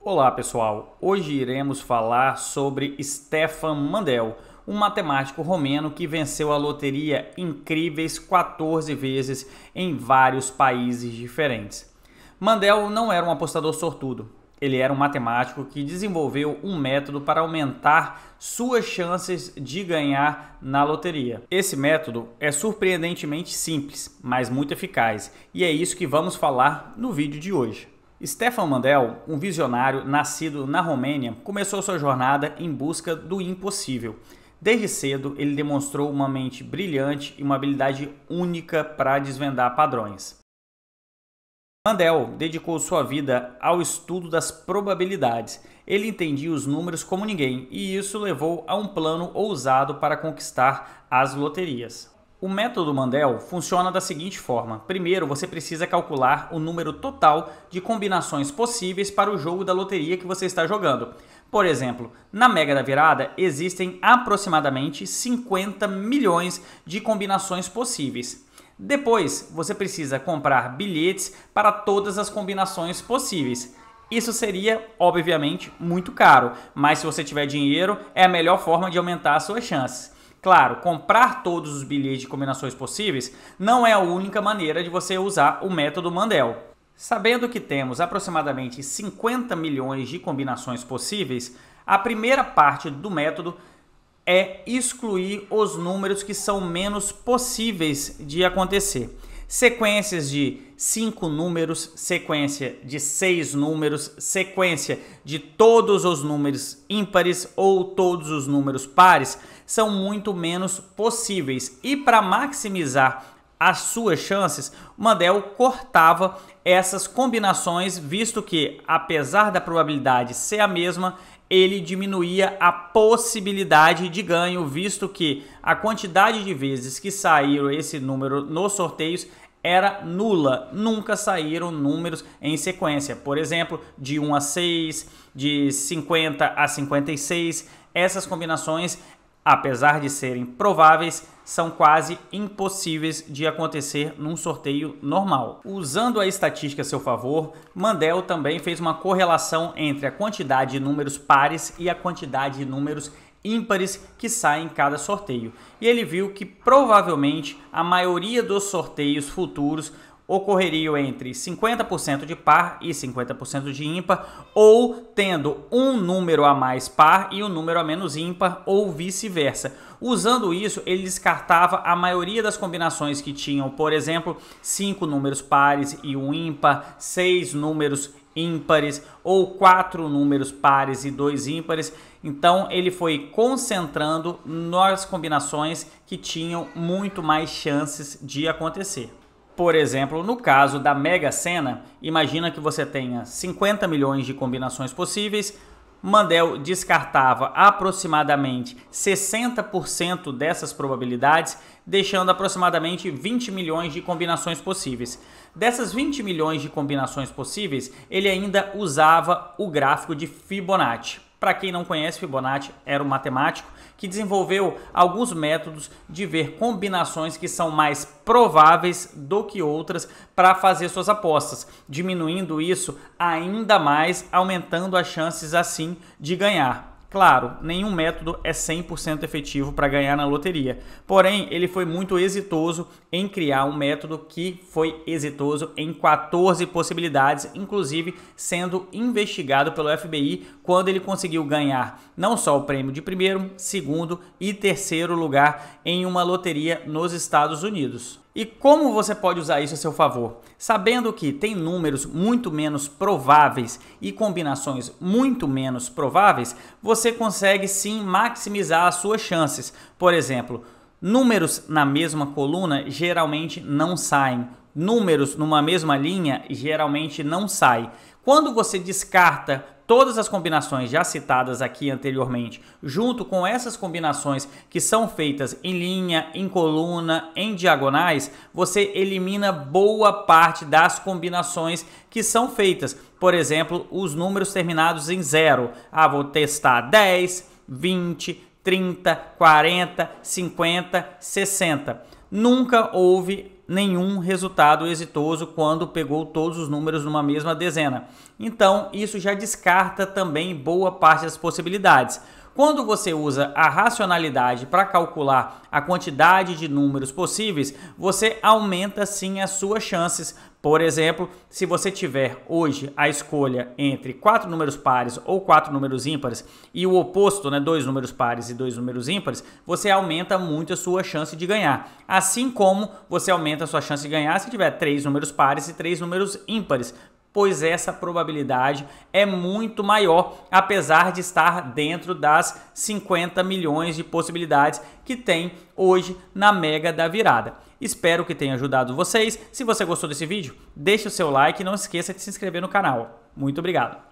Olá pessoal, hoje iremos falar sobre Stefan Mandel, um matemático romeno que venceu a loteria incríveis 14 vezes em vários países diferentes. Mandel não era um apostador sortudo, ele era um matemático que desenvolveu um método para aumentar suas chances de ganhar na loteria. Esse método é surpreendentemente simples, mas muito eficaz, e é isso que vamos falar no vídeo de hoje. Stefan Mandel, um visionário nascido na Romênia, começou sua jornada em busca do impossível. Desde cedo, ele demonstrou uma mente brilhante e uma habilidade única para desvendar padrões. Mandel dedicou sua vida ao estudo das probabilidades. Ele entendia os números como ninguém, e isso levou a um plano ousado para conquistar as loterias. O método Mandel funciona da seguinte forma. Primeiro, você precisa calcular o número total de combinações possíveis para o jogo da loteria que você está jogando. Por exemplo, na Mega da Virada existem aproximadamente 50 milhões de combinações possíveis. Depois, você precisa comprar bilhetes para todas as combinações possíveis. Isso seria, obviamente, muito caro, mas se você tiver dinheiro, é a melhor forma de aumentar as suas chances. Claro, comprar todos os bilhetes de combinações possíveis não é a única maneira de você usar o método Mandel. Sabendo que temos aproximadamente 50 milhões de combinações possíveis, a primeira parte do método é excluir os números que são menos possíveis de acontecer. Sequências de 5 números, sequência de 6 números, sequência de todos os números ímpares ou todos os números pares são muito menos possíveis. E para maximizar as suas chances, Mandel cortava essas combinações, visto que, apesar da probabilidade ser a mesma, ele diminuía a possibilidade de ganho, visto que a quantidade de vezes que saíram esse número nos sorteios era nula. Nunca saíram números em sequência. Por exemplo, de 1 a 6, de 50 a 56. Essas combinações, apesar de serem prováveis, são quase impossíveis de acontecer num sorteio normal. Usando a estatística a seu favor, Mandel também fez uma correlação entre a quantidade de números pares e a quantidade de números ímpares que saem em cada sorteio. E ele viu que provavelmente a maioria dos sorteios futuros ocorreriam entre 50% de par e 50% de ímpar, ou tendo um número a mais par e um número a menos ímpar, ou vice-versa. Usando isso, ele descartava a maioria das combinações que tinham, por exemplo, 5 números pares e um ímpar, 6 números ímpares ou 4 números pares e 2 ímpares. Então ele foi concentrando nas combinações que tinham muito mais chances de acontecer. Por exemplo, no caso da Mega Sena, imagina que você tenha 50 milhões de combinações possíveis. Mandel descartava aproximadamente 60% dessas probabilidades, deixando aproximadamente 20 milhões de combinações possíveis. Dessas 20 milhões de combinações possíveis, ele ainda usava o gráfico de Fibonacci. Para quem não conhece, Fibonacci era um matemático que desenvolveu alguns métodos de ver combinações que são mais prováveis do que outras para fazer suas apostas, diminuindo isso ainda mais, aumentando as chances assim de ganhar. Claro, nenhum método é 100% efetivo para ganhar na loteria, porém ele foi muito exitoso em criar um método que foi exitoso em 14 possibilidades, inclusive sendo investigado pelo FBI quando ele conseguiu ganhar não só o prêmio de primeiro, segundo e terceiro lugar em uma loteria nos Estados Unidos. E como você pode usar isso a seu favor? Sabendo que tem números muito menos prováveis e combinações muito menos prováveis, você consegue sim maximizar as suas chances. Por exemplo, números na mesma coluna geralmente não saem. Números numa mesma linha geralmente não saem. Quando você descarta todas as combinações já citadas aqui anteriormente, junto com essas combinações que são feitas em linha, em coluna, em diagonais, você elimina boa parte das combinações que são feitas. Por exemplo, os números terminados em 0. Vou testar 10, 20, 30, 40, 50, 60. Nunca houve nenhum resultado exitoso quando pegou todos os números numa mesma dezena. Então, isso já descarta também boa parte das possibilidades. Quando você usa a racionalidade para calcular a quantidade de números possíveis, você aumenta sim as suas chances. Por exemplo, se você tiver hoje a escolha entre 4 números pares ou 4 números ímpares e o oposto, 2 números pares e 2 números ímpares, você aumenta muito a sua chance de ganhar. Assim como você aumenta a sua chance de ganhar se tiver 3 números pares e 3 números ímpares, pois essa probabilidade é muito maior, apesar de estar dentro das 50 milhões de possibilidades que tem hoje na Mega da Virada. Espero que tenha ajudado vocês. Se você gostou desse vídeo, deixe o seu like e não esqueça de se inscrever no canal. Muito obrigado!